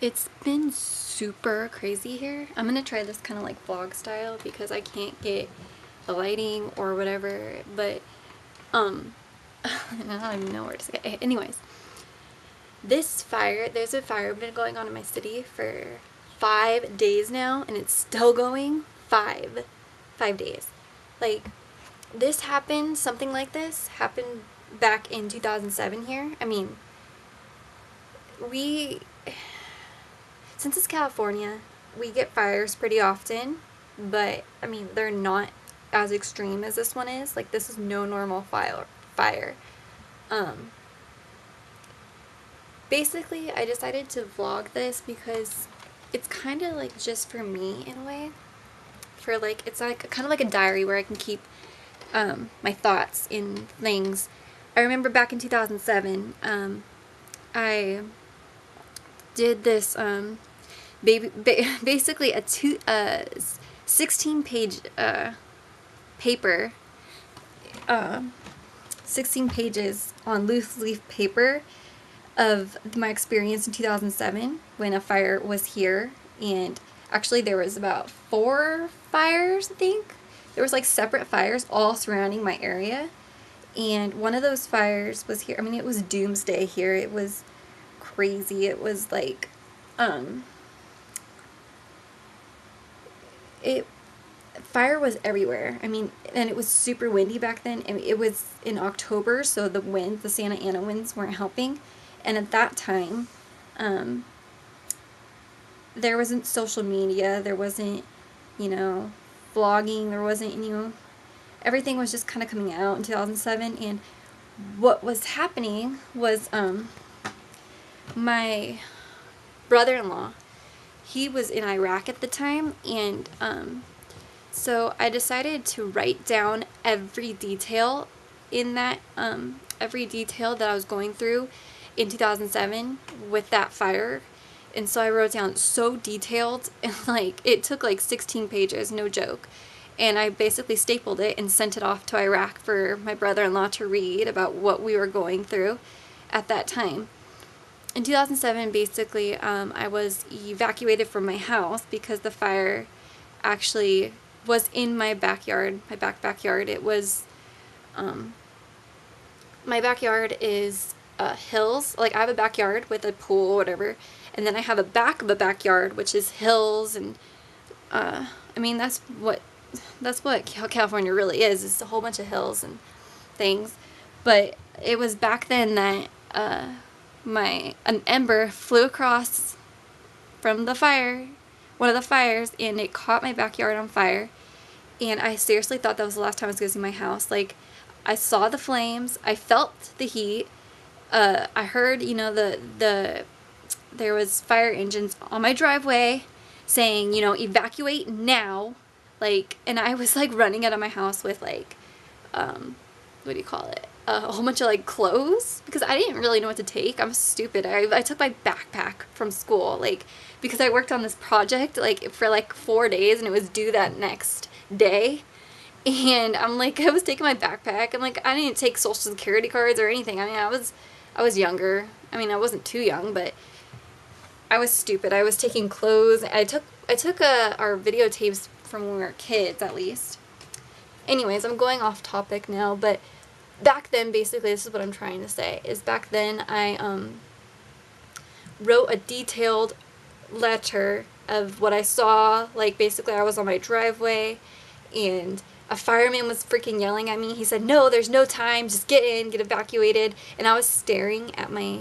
It's been super crazy here. I'm gonna try this kind of like vlog style because I can't get the lighting or whatever, but I don't even know where to say. Anyways, there's a fire been going on in my city for 5 days now, and it's still going. Five days. Like, something like this happened back in 2007 here. I mean, we since it's California, we get fires pretty often, but I mean, they're not as extreme as this one is. Like, this is no normal fire. Um, Basically, I decided to vlog this because it's kind of like just for me in a way. For like, it's like kind of like a diary where I can keep my thoughts in things. I remember back in 2007, I did this basically a 16-page paper, 16 pages on loose leaf paper of my experience in 2007 when a fire was here. And actually there was about 4 fires, I think. There was like separate fires all surrounding my area, and one of those fires was here. I mean, it was doomsday here. It was crazy. It was like it fire was everywhere. I mean, and it was super windy back then. I mean, it was in October, so the Santa Ana winds weren't helping. And at that time, there wasn't social media, there wasn't, vlogging, there wasn't, everything was just kind of coming out in 2007. And what was happening was, my brother-in-law, he was in Iraq at the time, and, so I decided to write down every detail in that, every detail that I was going through in 2007 with that fire. And so I wrote down so detailed, and like it took like 16 pages, no joke. And I basically stapled it and sent it off to Iraq for my brother-in-law to read about what we were going through at that time. In 2007, basically, I was evacuated from my house because the fire actually was in my backyard, my backyard. It was, my backyard is hills. Like, I have a backyard with a pool or whatever, and then I have a back of a backyard which is hills, and I mean, that's what California really is. It's a whole bunch of hills and things. But it was back then that an ember flew across from the fire, one of the fires, and it caught my backyard on fire. And I seriously thought that was the last time I was going to see my house. Like, I saw the flames, I felt the heat, I heard, there was fire engines on my driveway saying, evacuate now. Like, and I was like running out of my house with like, what do you call it? A whole bunch of like clothes, because I didn't really know what to take. I'm stupid. I took my backpack from school, like, because I worked on this project like for like 4 days, and it was due that next day. And I'm like, I was taking my backpack, and like, I didn't take social security cards or anything. I mean, I was younger. I mean, I wasn't too young, but I was stupid. I was taking clothes. I took our videotapes from when we were kids, at least. Anyways, I'm going off topic now, but back then, basically, this is what I'm trying to say, is back then I wrote a detailed letter of what I saw. Like, basically, I was on my driveway, and a fireman was freaking yelling at me. He said, "No, there's no time, just get in, get evacuated." And I was staring at my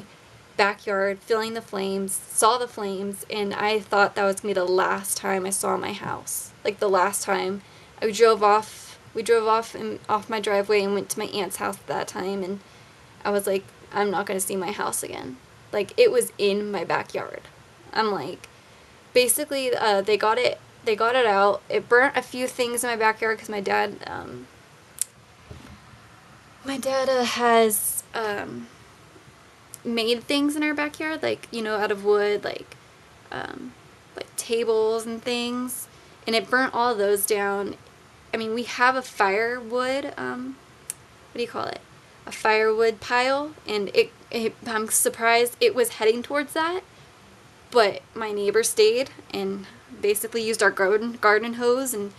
backyard, feeling the flames, saw the flames, and I thought that was going to be the last time I saw my house. Like, the last time. We drove off off my driveway and went to my aunt's house at that time, and I was like, I'm not going to see my house again. Like, it was in my backyard. I'm like, basically, they got it out. It burnt a few things in my backyard because my dad has made things in our backyard, like, out of wood, like tables and things, and it burnt all those down. I mean, we have a firewood, what do you call it? A firewood pile, and I'm surprised it was heading towards that. but my neighbor stayed and basically used our garden hose, and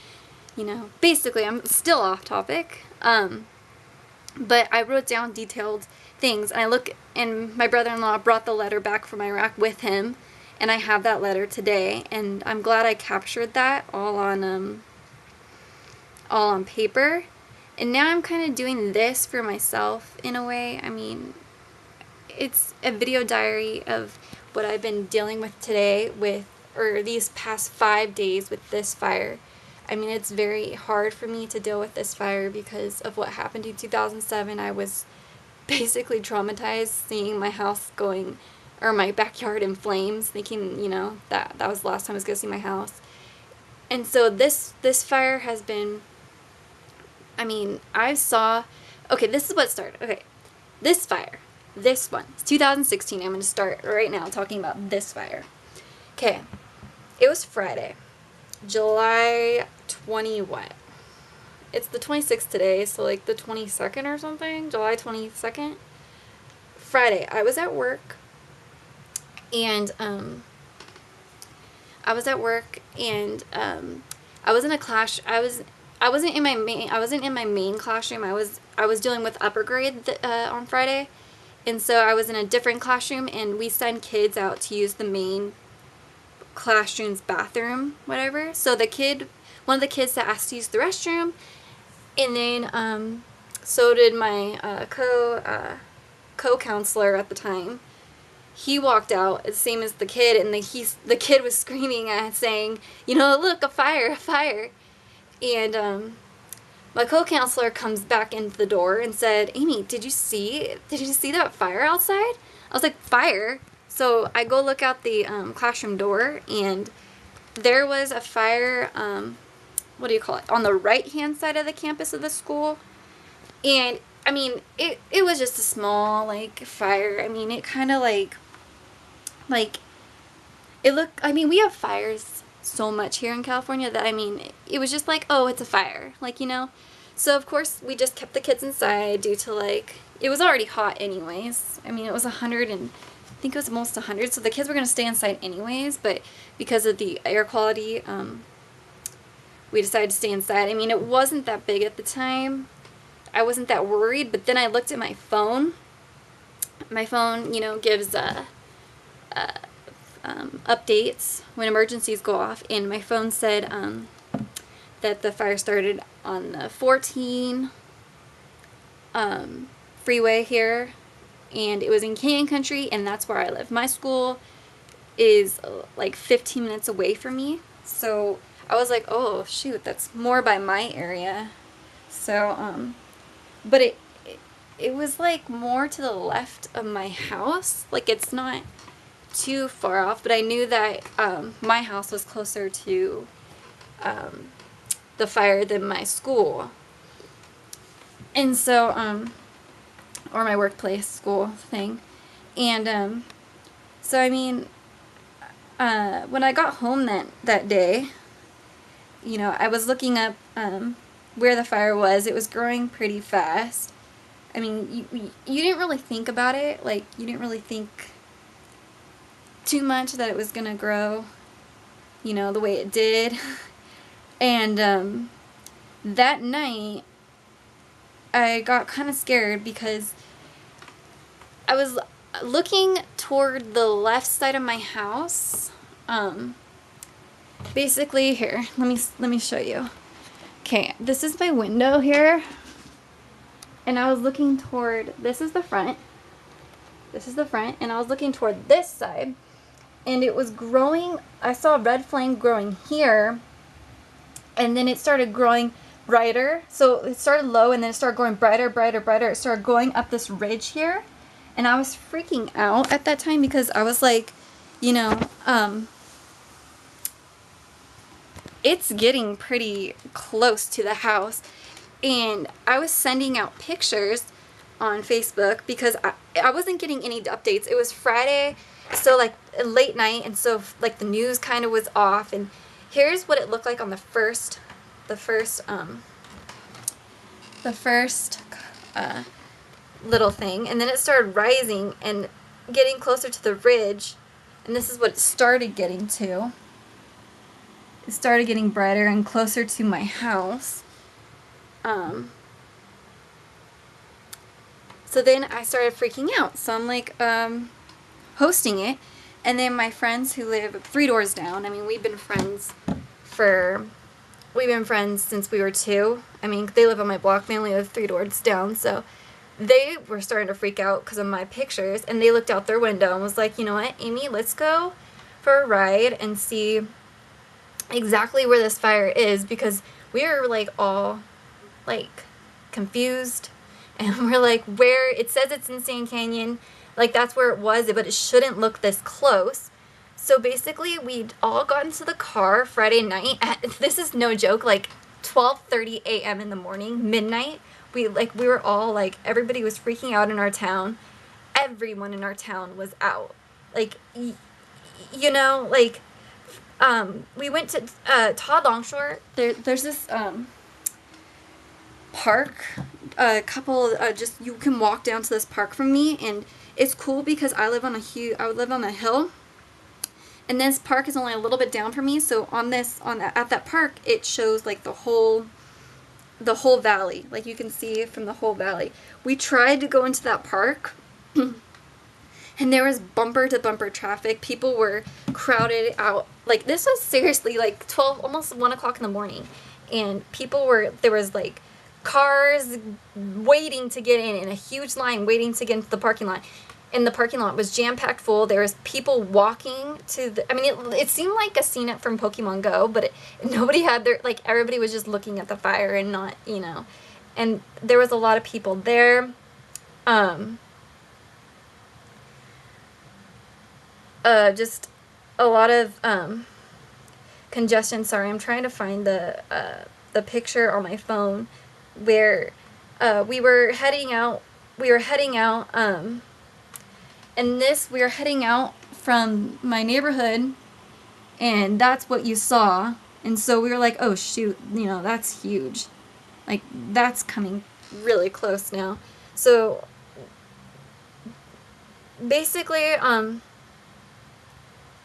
you know, basically I'm still off topic. But I wrote down detailed things, and my brother-in-law brought the letter back from Iraq with him, and I have that letter today, and I'm glad I captured that all on paper. And now I'm kind of doing this for myself in a way. I mean, it's a video diary of what I've been dealing with today or these past 5 days with this fire. I mean, it's very hard for me to deal with this fire because of what happened in 2007. I was basically traumatized seeing my house or my backyard in flames, thinking, you know, that was the last time I was going to see my house. And so this fire has been, I mean, okay, this is what started. Okay, this fire, this one, it's 2016. I'm going to start right now talking about this fire. Okay, it was Friday, July 20 what? It's the 26th today, so like the 22nd or something, July 22nd. Friday, I was at work, and I was in a class. I wasn't in my main classroom. I was dealing with upper grade on Friday, and so I was in a different classroom, and we send kids out to use the main classroom's bathroom, whatever. So one of the kids that asked to use the restroom, and then so did my co-counselor at the time. He walked out, the same as the kid, and the kid was screaming saying, you know, look, a fire, a fire. And my co-counselor comes back into the door and said, Amy, did you see that fire outside? I was like, fire? So I go look out the classroom door, and there was a fire, what do you call it, on the right-hand side of the campus of the school. And, I mean, it was just a small, like, fire. I mean, it kind of, like, it looked, I mean, we have fires so much here in California that, I mean, it was just like, oh, it's a fire, like, you know. So, of course, we just kept the kids inside due to, like, it was already hot anyways. I mean, it was 100 and I think it was almost 100, so the kids were going to stay inside anyways, but because of the air quality, we decided to stay inside. I mean, it wasn't that big at the time. I wasn't that worried, but then I looked at my phone. My phone, you know, gives updates when emergencies go off, and my phone said that the fire started on the 14 freeway here, and it was in Canyon Country, and that's where I live. My school is like 15 minutes away from me, so I was like, oh shoot, that's more by my area. So but it was like more to the left of my house, like it's not too far off, but I knew that my house was closer to the fire than my school, and so or my workplace school thing. And so I mean, when I got home that day, you know, I was looking up where the fire was. It was growing pretty fast. I mean, you didn't really think about it, like you didn't really think too much that it was gonna grow, you know, the way it did. And that night I got kind of scared because I was looking toward the left side of my house. Basically, here, let me show you. Okay, this is my window here, and I was looking toward, this is the front, and I was looking toward this side, and it was growing. I saw a red flame growing here, and then it started growing brighter. So it started low, and then it started growing brighter, brighter, brighter. It started going up this ridge here, and I was freaking out at that time because I was like, you know, it's getting pretty close to the house, and I was sending out pictures on Facebook because I wasn't getting any updates. It was Friday, so like late night, and so like the news kind of was off, and here's what it looked like on the first little thing, and then it started rising and getting closer to the ridge, And this is what it started getting to. It started getting brighter and closer to my house. So then I started freaking out. So I'm like hosting it. And then my friends who live 3 doors down, I mean, we've been friends since we were 2. I mean, they live on my block. They only live 3 doors down. So they were starting to freak out because of my pictures. And they looked out their window and was like, you know what, Amy, let's go for a ride and see exactly where this fire is, because we were like all like confused, and we're like, where it says it's in Sand Canyon, like that's where it was, but it shouldn't look this close. So basically we all got into the car Friday night at, this is no joke, like 12:30 a.m. in the morning, midnight. We were all like, everybody was freaking out in our town. Everyone in our town was out, like, you know, like, we went to Todd Longshore. There's this park, a couple, just, you can walk down to this park from me, and it's cool because I live on a hill, and this park is only a little bit down from me. So at that park, it shows like the whole valley, like you can see from the whole valley. We tried to go into that park. And there was bumper to bumper traffic. People were crowded out. Like, this was seriously like 12, almost 1 o'clock in the morning. And there was like cars waiting to get in a huge line waiting to get into the parking lot. And the parking lot was jam-packed full. There was people walking to I mean, it seemed like a scene from Pokemon Go, but nobody had like, everybody was just looking at the fire and not, you know. And there was a lot of people there. Just a lot of congestion. Sorry, I'm trying to find the picture on my phone where we were heading out. We were heading out from my neighborhood, and that's what you saw. And so we were like, oh shoot, you know, that's huge. Like, that's coming really close now. So basically,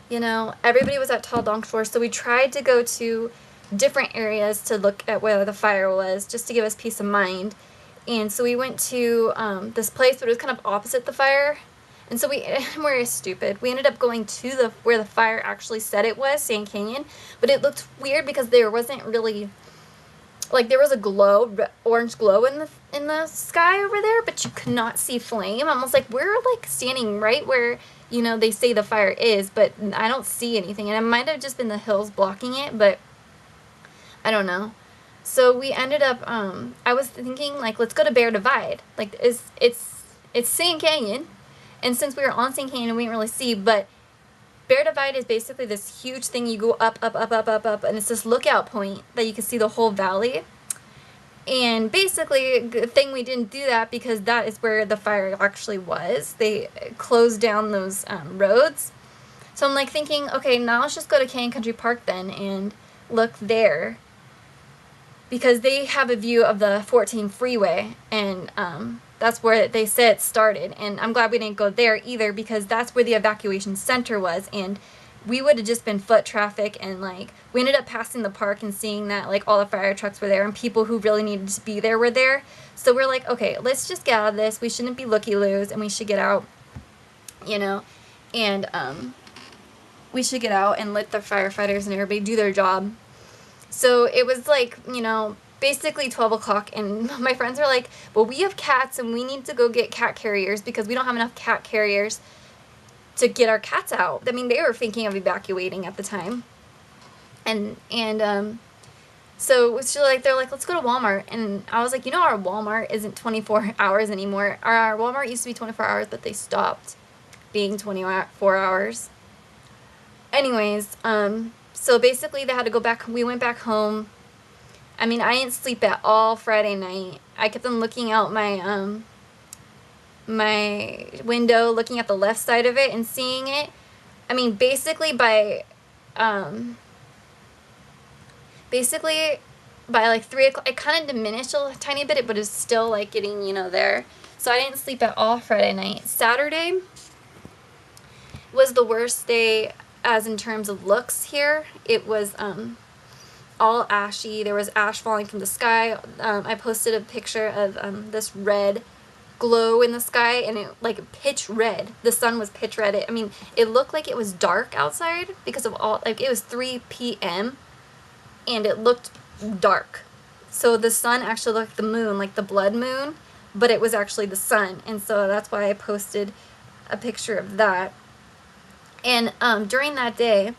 you know, everybody was at Todd Longshore, so we tried to go to different areas to look at where the fire was, just to give us peace of mind. And so we went to this place, but it was kind of opposite the fire. And so we're stupid. We ended up going to where the fire actually said it was, Sand Canyon. But it looked weird because there wasn't really, like, there was a orange glow in the sky over there, but you could not see flame. Almost like we're like standing right where, you know, they say the fire is, but I don't see anything. And it might have just been the hills blocking it, but I don't know. So we ended up, I was thinking, like, let's go to Bear Divide. Like, it's Sand Canyon, and since we were on Sand Canyon, we didn't really see, but Bear Divide is basically this huge thing. You go up, up, up, up, up, up, and it's this lookout point that you can see the whole valley. And basically, good thing we didn't do that, because that is where the fire actually was. They closed down those roads. So I'm like thinking, okay, now let's just go to Canyon Country Park then and look there, because they have a view of the 14 freeway, and that's where they said it started. And I'm glad we didn't go there either, because that's where the evacuation center was, and we would have just been foot traffic. And like, we ended up passing the park and seeing that like all the fire trucks were there, and people who really needed to be there were there. So we're like, okay, let's just get out of this. We shouldn't be looky-loos, and we should get out, you know, and we should get out and let the firefighters and everybody do their job. So it was like, you know, basically 12 o'clock, and my friends were like, well, we have cats and we need to go get cat carriers, because we don't have enough cat carriers to get our cats out. I mean, they were thinking of evacuating at the time. And so it's just like, they're like, let's go to Walmart. And I was like, you know, our Walmart isn't 24 hours anymore. Our Walmart used to be 24 hours, but they stopped being 24 hours. Anyways, so basically they had to go back. We went back home. I mean, I didn't sleep at all Friday night. I kept on looking out my my window, looking at the left side of it and seeing it. I mean, basically by like 3 o'clock, it kind of diminished a tiny bit, but it's still like getting, you know, there. So I didn't sleep at all Friday night. Saturday, was the worst day as in terms of looks here. It was all ashy. There was ash falling from the sky. I posted a picture of this red glow in the sky, and it like pitch red. The sun was pitch red. I mean, it looked like it was dark outside because of all, like, it was 3 p.m. and it looked dark. So the sun actually looked like the moon, like the blood moon, but it was actually the sun. And so that's why I posted a picture of that. And during that day,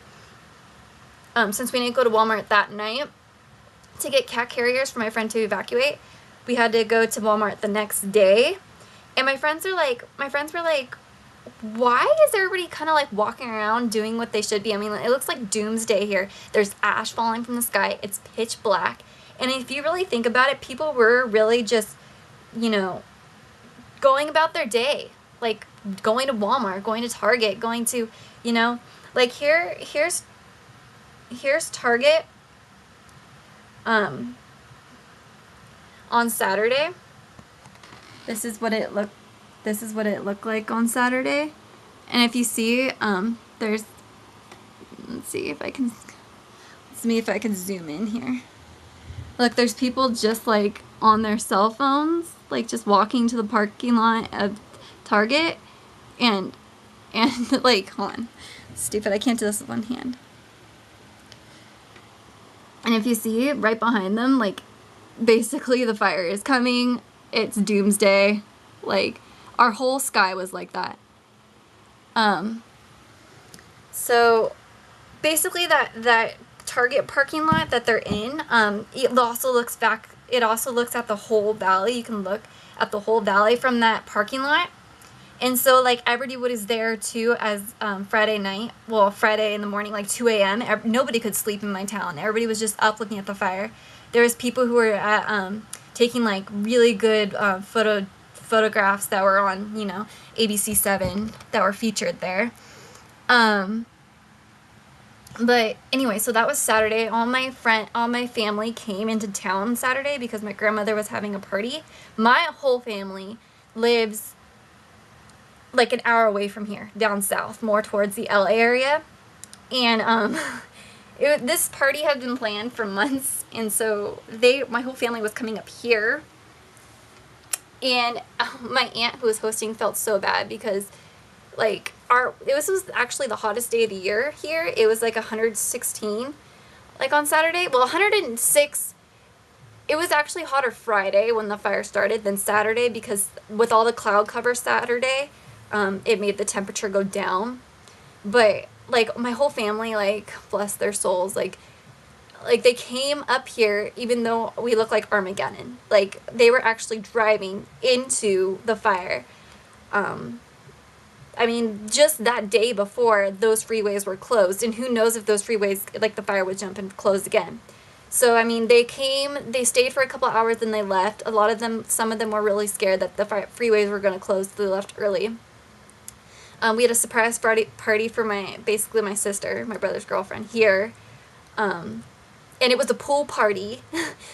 since we didn't go to Walmart that night to get cat carriers for my friend to evacuate, we had to go to Walmart the next day. And my friends were like, why is everybody kind of like walking around doing what they should be? I mean, it looks like doomsday here. There's ash falling from the sky. It's pitch black. And if you really think about it, people were really just, you know, going about their day. Like going to Walmart, going to Target, going to, you know, like here's Target on Saturday. This is what it looked like on Saturday. And if you see, let's see if I can zoom in here. Look, there's people just like on their cell phones, like just walking to the parking lot of Target, and like, hold on, stupid, I can't do this with one hand. And if you see right behind them, like basically the fire is coming. It's doomsday. Like our whole sky was like that. So basically that Target parking lot that they're in, it also looks at the whole valley. You can look at the whole valley from that parking lot. And so like everybody was there too, as Friday night, well, Friday in the morning, like 2 a.m. Nobody could sleep in my town. Everybody was just up looking at the fire. There was people who were at, taking like really good photographs that were on, you know, ABC7 that were featured there. But anyway, so that was Saturday. All my family came into town Saturday because my grandmother was having a party. My whole family lives like an hour away from here, down south, more towards the LA area. And this party had been planned for months, and so my whole family was coming up here. And my aunt who was hosting felt so bad because like this was actually the hottest day of the year here. It was like 116 like on Saturday. Well, 106. It was actually hotter Friday when the fire started than Saturday, because with all the cloud cover Saturday, it made the temperature go down. But like my whole family, like bless their souls, like they came up here even though we look like Armageddon. Like they were actually driving into the fire. I mean, just that day before, those freeways were closed, and who knows if those freeways, like the fire would jump and close again. So, I mean, they stayed for a couple hours, and they left. Some of them were really scared that the freeways were going to close, so they left early. We had a surprise party for basically my sister, my brother's girlfriend, here. And it was a pool party.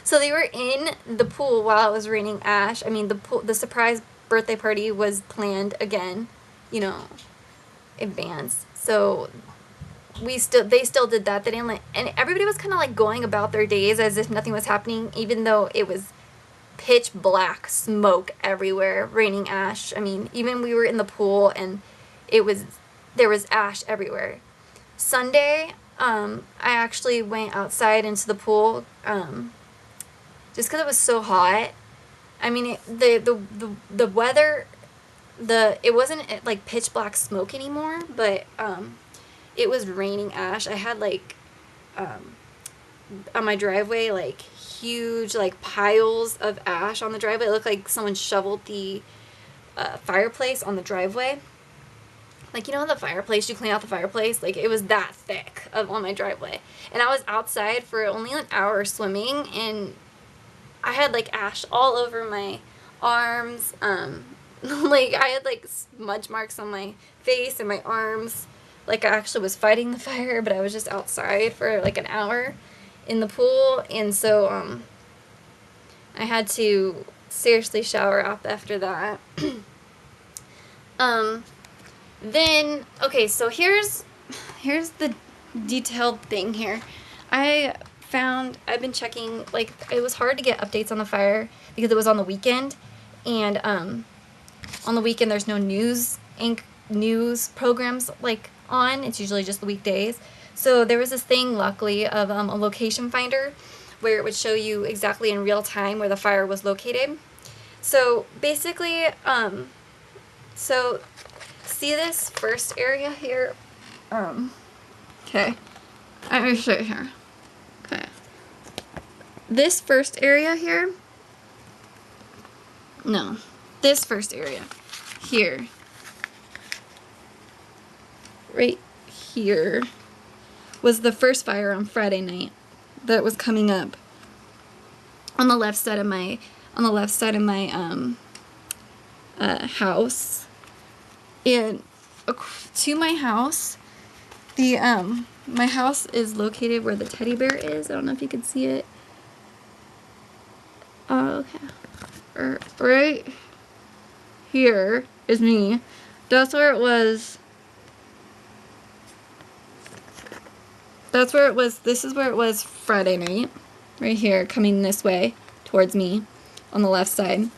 So they were in the pool while it was raining ash. I mean, the surprise birthday party was planned again, you know, advance. So they still did that. They didn't and everybody was kind of like going about their days as if nothing was happening, even though it was pitch black smoke everywhere, raining ash. I mean, even we were in the pool and there was ash everywhere. Sunday, I actually went outside into the pool, just because it was so hot. I mean, the weather, it wasn't like pitch black smoke anymore, but it was raining ash. I had like on my driveway, like huge like piles of ash on the driveway. It looked like someone shoveled the fireplace on the driveway. Like, you know the fireplace, you clean out the fireplace? Like, it was that thick on my driveway. And I was outside for only an hour swimming, and I had, like, ash all over my arms. Like, I had, like, smudge marks on my face and my arms. Like, I actually was fighting the fire, but I was just outside for, like, an hour in the pool. And so, I had to seriously shower up after that. Then, okay, so here's the detailed thing here. I've been checking, like, it was hard to get updates on the fire because it was on the weekend, and on the weekend there's no news programs like on. It's usually just the weekdays. So there was this thing, luckily, of a location finder where it would show you exactly in real time where the fire was located. So basically, so see this first area here? Okay, let me show you here. Okay, this first area here, no, this first area here, right here, was the first fire on Friday night that was coming up on the left side of my house. And to my house, my house is located where the teddy bear is. I don't know if you can see it. Oh, okay. Right here is me. That's where it was. That's where it was. This is where it was Friday night. Right here, coming this way towards me on the left side.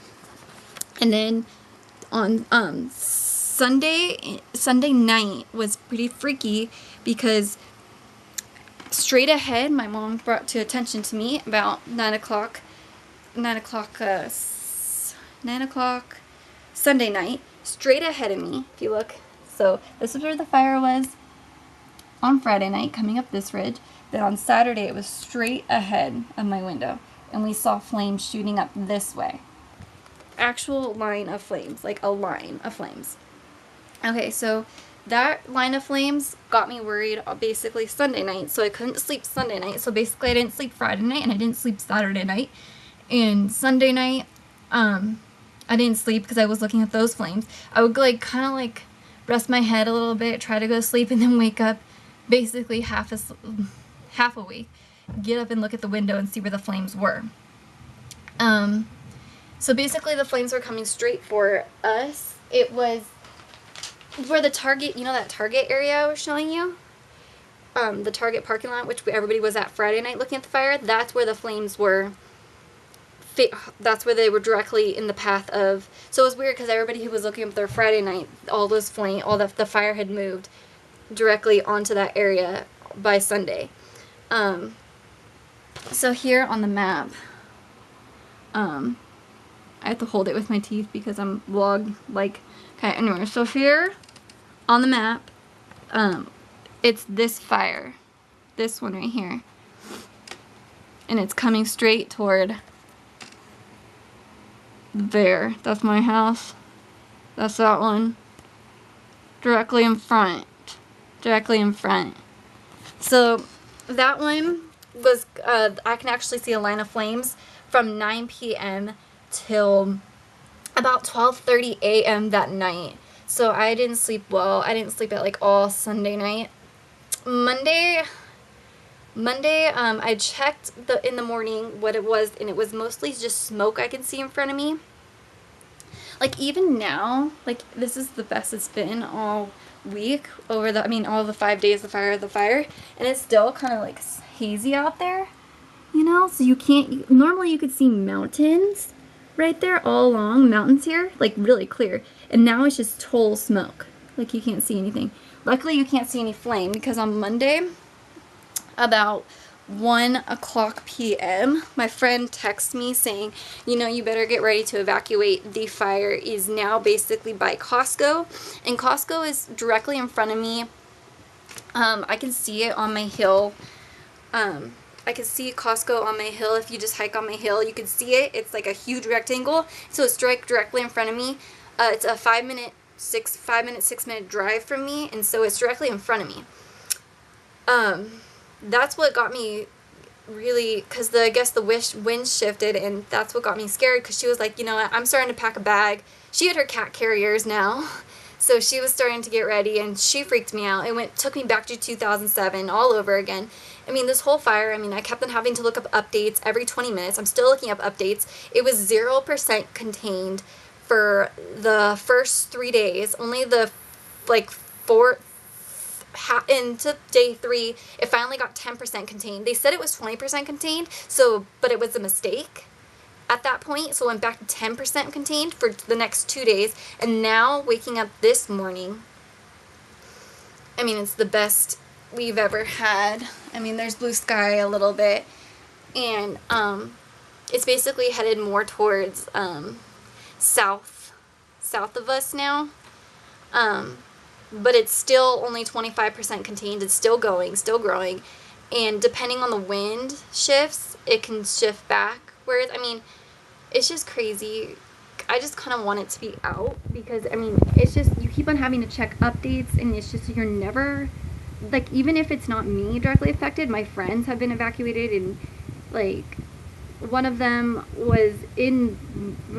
And then on Sunday night was pretty freaky because straight ahead, my mom brought to attention to me about 9 o'clock Sunday night, straight ahead of me, if you look. So this is where the fire was on Friday night, coming up this ridge. Then on Saturday, it was straight ahead of my window, and we saw flames shooting up this way. Actual line of flames, like a line of flames. Okay, so that line of flames got me worried basically Sunday night, so I couldn't sleep Sunday night. So basically I didn't sleep Friday night, and I didn't sleep Saturday night. And Sunday night, I didn't sleep because I was looking at those flames. I would like kind of like rest my head a little bit, try to go to sleep, and then wake up basically half awake, get up and look at the window and see where the flames were. So basically the flames were coming straight for us. It was where the Target, you know that Target area I was showing you? The Target parking lot, which everybody was at Friday night looking at the fire, that's where the flames were. That's where they were directly in the path of. So it was weird because everybody who was looking up there Friday night, all the fire had moved directly onto that area by Sunday. So here on the map, I have to hold it with my teeth because I'm vlog like. Okay, anyway, so here on the map, it's this fire, this one right here, and it's coming straight toward there. That's my house. That's that one. Directly in front. So that one was, I can actually see a line of flames from 9 p.m. till about 12:30 a.m. that night. So I didn't sleep well. I didn't sleep at like all Sunday night. Monday, I checked in the morning what it was, and it was mostly just smoke I can see in front of me. Like even now, like this is the best it's been all week over all the 5 days of the fire, and it's still kind of like hazy out there, you know, so you can't, normally you could see mountains right there all along, mountains here, like really clear, and now it's just total smoke, like you can't see anything. Luckily you can't see any flame because on Monday about 1:00 p.m. my friend texted me saying, you know, you better get ready to evacuate. The fire is now basically by Costco, and Costco is directly in front of me. I can see it on my hill. I can see Costco on my hill. If you just hike on my hill, you can see it. It's like a huge rectangle, so it's directly in front of me. It's a 6-minute drive from me, and so it's directly in front of me. That's what got me really, because I guess the wind shifted, and that's what got me scared, because she was like, you know what, I'm starting to pack a bag. She had her cat carriers now, so she was starting to get ready, and she freaked me out. It took me back to 2007 all over again. I mean, this whole fire, I mean, I kept on having to look up updates every 20 minutes. I'm still looking up updates. It was 0% contained for the first 3 days. Only the like into day 3, it finally got 10% contained. They said it was 20% contained, but it was a mistake at that point, so it went back to 10% contained for the next 2 days. And now waking up this morning, I mean, it's the best we've ever had. I mean, there's blue sky a little bit, and it's basically headed more towards south of us now. But it's still only 25% contained. It's still going, still growing. And depending on the wind shifts, it can shift back. Whereas, I mean, it's just crazy. I just kind of want it to be out because, I mean, it's just, you keep on having to check updates, and it's just, you're never, like, even if it's not me directly affected, my friends have been evacuated, and, like, one of them was in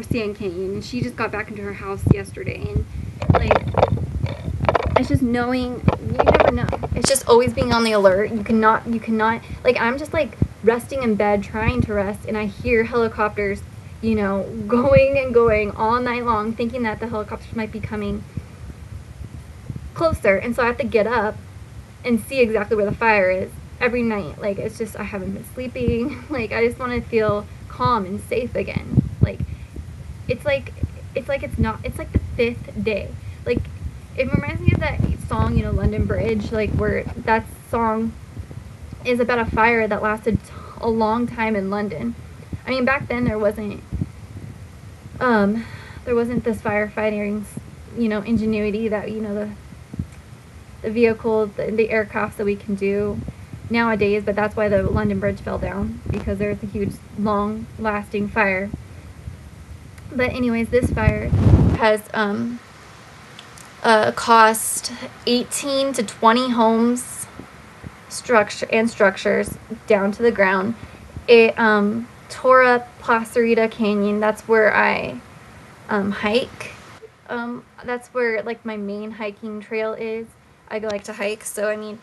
Sand Canyon, and she just got back into her house yesterday, and, like, it's just knowing, you never know. It's just always being on the alert. You cannot, like, I'm just, like, resting in bed, trying to rest, and I hear helicopters, you know, going and going all night long, thinking that the helicopters might be coming closer. And so I have to get up and see exactly where the fire is every night. Like, it's just, I haven't been sleeping. Like, I just want to feel calm and safe again. Like, it's like it's like the 5th day. Like, it reminds me of that song, you know, London Bridge, like, where that song is about a fire that lasted a long time in London. I mean, back then there wasn't this firefighting, you know, ingenuity that, you know, the vehicles, the aircrafts that we can do nowadays, but that's why the London Bridge fell down, because there was a huge, long-lasting fire. But anyways, this fire has cost 18 to 20 homes, structures down to the ground. It tore up Clarita Canyon. That's where I hike. That's where, like, my main hiking trail is. I like to hike. So, I mean,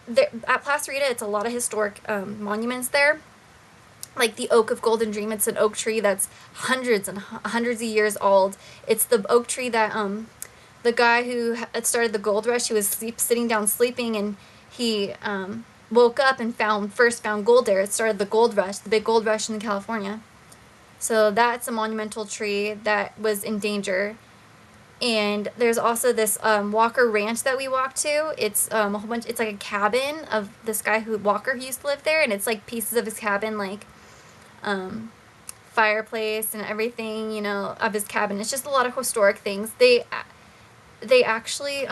at Clarita, it's a lot of historic monuments there. Like the Oak of Golden Dream. It's an oak tree that's hundreds and hundreds of years old. It's the oak tree that the guy who had started the gold rush, he was sitting down sleeping, and he woke up and first found gold there. It started the gold rush, the big gold rush in California. So that's a monumental tree that was in danger. And there's also this Walker Ranch that we walked to. It's a whole bunch. It's like a cabin of this guy Walker who used to live there, and it's like pieces of his cabin, like fireplace and everything, you know, of his cabin. It's just a lot of historic things. They actually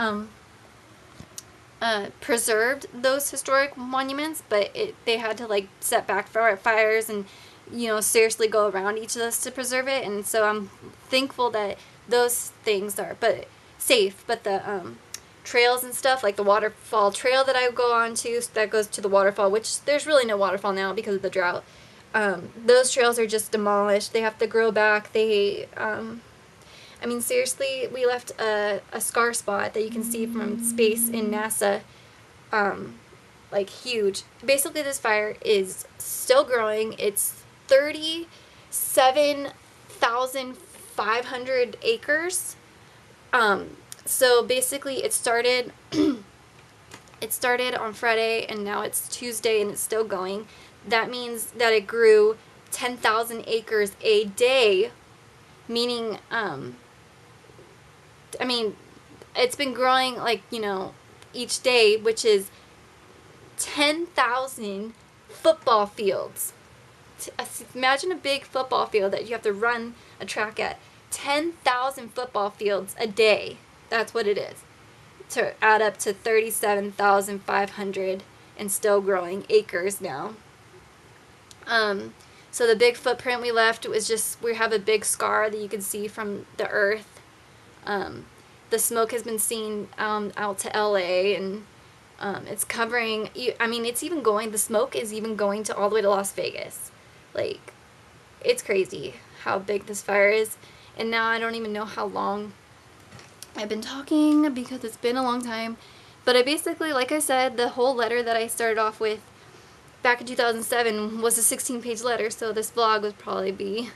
preserved those historic monuments, but they had to, like, set back fires and, you know, seriously go around each of those to preserve it. And so I'm thankful that those things are safe. But the trails and stuff, like the waterfall trail that I go on to, that goes to the waterfall, which there's really no waterfall now because of the drought. Those trails are just demolished. They have to grow back. I mean, seriously, we left a scar spot that you can see from space in NASA, like, huge. Basically, this fire is still growing. It's 37,500 acres. So basically, it started on Friday, and now it's Tuesday, and it's still going. That means that it grew 10,000 acres a day, meaning, I mean, it's been growing, like, you know, each day, which is 10,000 football fields. Imagine a big football field that you have to run a track at. 10,000 football fields a day. That's what it is. To add up to 37,500 and still growing acres now. So the big footprint we left was just, we have a big scar that you can see from the earth. The smoke has been seen out to LA, and it's covering, I mean, it's even going, the smoke is even going to all the way to Las Vegas. Like, it's crazy how big this fire is. And now I don't even know how long I've been talking, because it's been a long time. But I basically, like I said, the whole letter that I started off with back in 2007 was a 16-page letter, so this vlog would probably be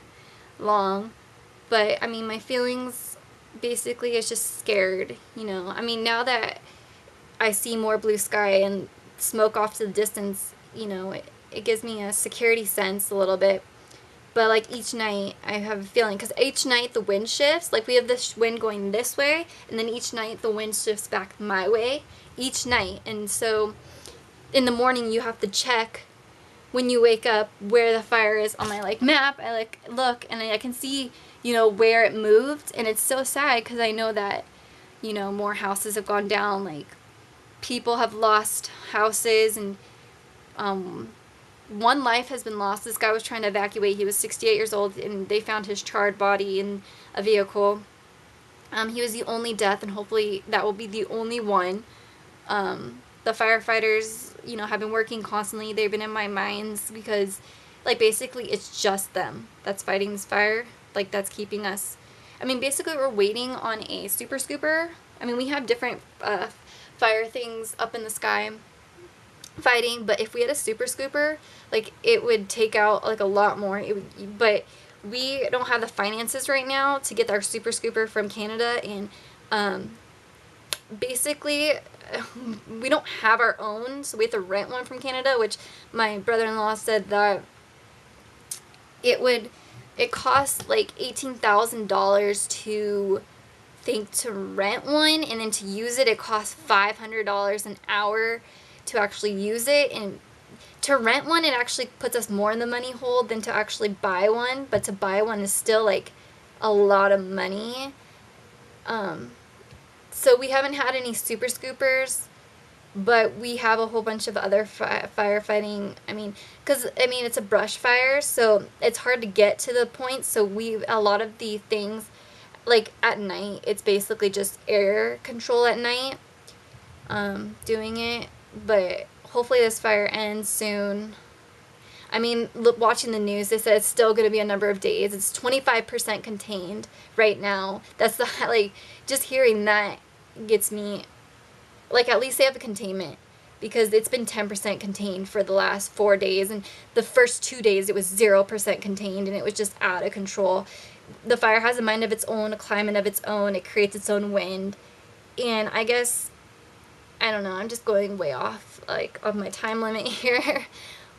long. But, I mean, my feelings basically is just scared, you know. I mean, now that I see more blue sky and smoke off to the distance, you know, it gives me a security sense a little bit. But, like, each night I have a feeling, because each night the wind shifts. Like, we have this wind going this way, and then each night the wind shifts back my way each night. And so in the morning you have to check when you wake up where the fire is on my, like, map. I, like, look, and I can see, you know, where it moved. And it's so sad because I know that, you know, more houses have gone down. Like, people have lost houses, and one life has been lost. This guy was trying to evacuate. He was 68 years old, and they found his charred body in a vehicle. He was the only death, and hopefully that will be the only one. The firefighters, you know, have been working constantly. They've been in my minds because, like, basically it's just them that's fighting this fire. Like, that's keeping us. I mean, basically we're waiting on a super scooper. I mean, we have different fire things up in the sky fighting, but if we had a super scooper, like, it would take out, like, a lot more. It would, but we don't have the finances right now to get our super scooper from Canada, and basically we don't have our own, so we have to rent one from Canada, which my brother-in-law said that it costs like $18,000 to rent one, and then to use it costs $500 an hour to actually use it. And to rent one, it actually puts us more in the money hole than to actually buy one, but to buy one is still, like, a lot of money. So we haven't had any super scoopers, but we have a whole bunch of other firefighting. I mean, because, I mean, it's a brush fire, so it's hard to get to the point. So a lot of the things, like, at night, it's basically just air control at night, doing it. But hopefully this fire ends soon. I mean, watching the news, they said it's still going to be a number of days. It's 25% contained right now. That's the, like, just hearing that gets me, like, at least they have a containment, because it's been 10% contained for the last 4 days, and the first 2 days it was 0% contained, and it was just out of control. The fire has a mind of its own, a climate of its own. It creates its own wind, and I guess, I don't know, I'm just going way off, like, of my time limit here,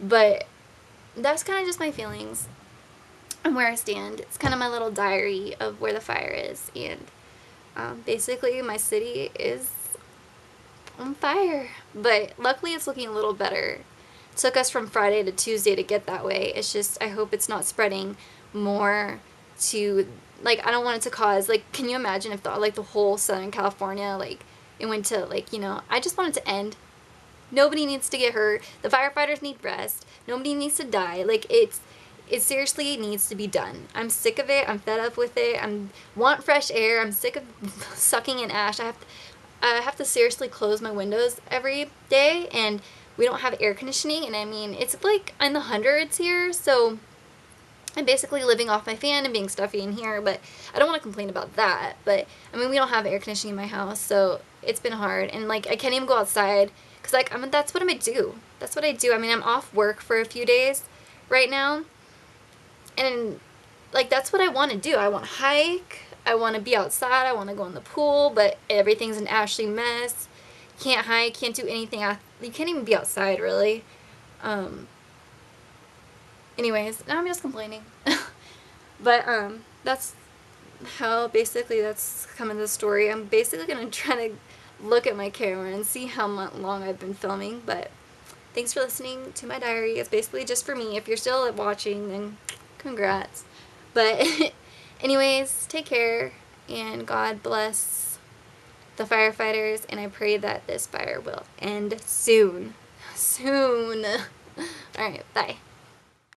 but that's kind of just my feelings and where I stand. It's kind of my little diary of where the fire is, and basically my city is on fire, but luckily it's looking a little better. It took us from Friday to Tuesday to get that way. It's just, I hope it's not spreading more to, like, I don't want it to cause, like, can you imagine if the whole Southern California, like, it went to, like, you know, I just want it to end. Nobody needs to get hurt. The firefighters need rest. Nobody needs to die. Like, it seriously needs to be done. I'm sick of it. I'm fed up with it. Want fresh air. I'm sick of sucking in ash. I have to seriously close my windows every day, and we don't have air conditioning, and I mean, it's like in the hundreds here, so I'm basically living off my fan and being stuffy in here, but I don't want to complain about that. But I mean, we don't have air conditioning in my house, so it's been hard, and, like, I can't even go outside, because, like, I mean, that's what I'm gonna do. That's what I do. I mean, I'm off work for a few days right now, and, like, that's what I want to do. I want to hike. I want to be outside. I want to go in the pool, but everything's an ashy mess. Can't hike. Can't do anything. You can't even be outside, really. Anyways, now I'm just complaining. But that's how, basically, that's coming to the story. I'm basically gonna try to look at my camera and see how long I've been filming. But thanks for listening to my diary. It's basically just for me. If you're still watching, then congrats. But anyways, take care, and God bless the firefighters, and I pray that this fire will end soon. Soon. Alright, bye.